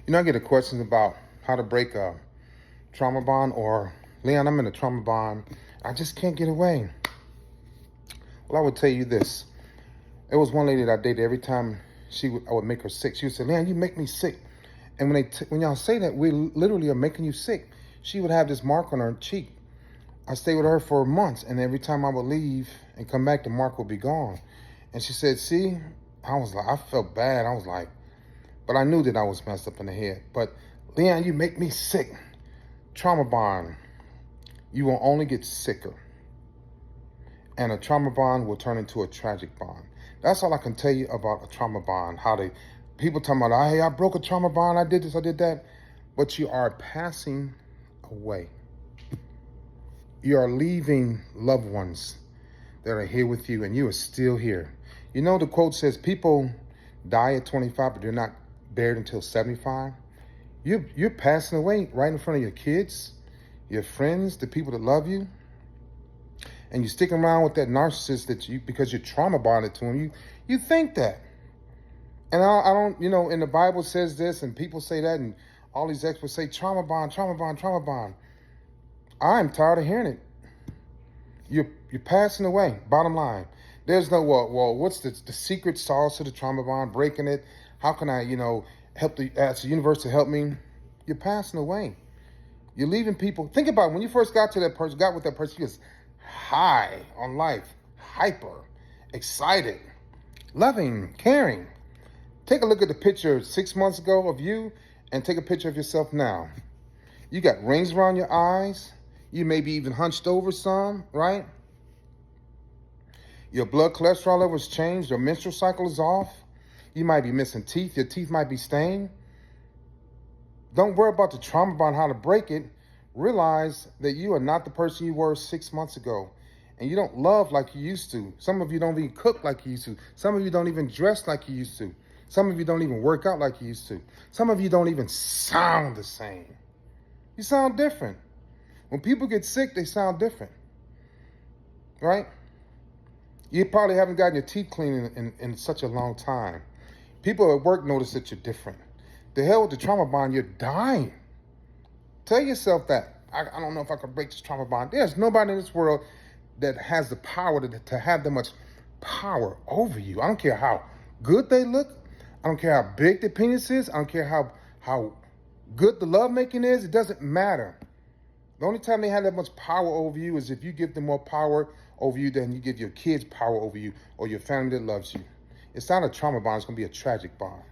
I get a question about how to break a trauma bond, or Leon, I'm in a trauma bond. I just can't get away. Well, I would tell you this. There was one lady that I dated. Every time I would make her sick. She would say, "Leon, you make me sick." And when y'all say that, we literally are making you sick. She would have this mark on her cheek. I stayed with her for months, and every time I would leave and come back, the mark would be gone. And she said, "See," I felt bad. I was like, but I knew that I was messed up in the head. But Leon, you make me sick. Trauma bond, you will only get sicker. And a trauma bond will turn into a tragic bond. That's all I can tell you about a trauma bond. People talking about, hey, I broke a trauma bond, I did this, I did that. But you are passing away. You are leaving loved ones that are here with you, and you are still here. You know, the quote says people die at 25, but they're not buried until 75. You're passing away right in front of your kids, your friends, the people that love you. And you're sticking around with that narcissist because you're trauma bonded to him. You think that. And I don't, in the Bible says this, and people say that, and all these experts say trauma bond, trauma bond, trauma bond. I'm tired of hearing it. You're passing away, bottom line. There's no, what's the secret sauce to the trauma bond, breaking it? How can I, ask the universe to help me? You're passing away. You're leaving people. Think about it. When you first got with that person, you was high on life, hyper, excited, loving, caring. Take a look at the picture 6 months ago of you and take a picture of yourself now. You got rings around your eyes. You may be even hunched over some, right? Your blood cholesterol level has changed. Your menstrual cycle is off. You might be missing teeth. Your teeth might be stained. Don't worry about the trauma bond, how to break it. Realize that you are not the person you were 6 months ago. And you don't love like you used to. Some of you don't even cook like you used to. Some of you don't even dress like you used to. Some of you don't even work out like you used to. Some of you don't even sound the same. You sound different. When people get sick, they sound different. Right? You probably haven't gotten your teeth cleaned in such a long time. People at work notice that you're different. The hell with the trauma bond, you're dying. Tell yourself that. I don't know if I can break this trauma bond. There's nobody in this world that has the power to have that much power over you. I don't care how good they look. I don't care how big the penis is. I don't care how good the lovemaking is. It doesn't matter. The only time they have that much power over you is if you give them more power over you than you give your kids power over you or your family that loves you. It's not a trauma bond. It's going to be a tragic bond.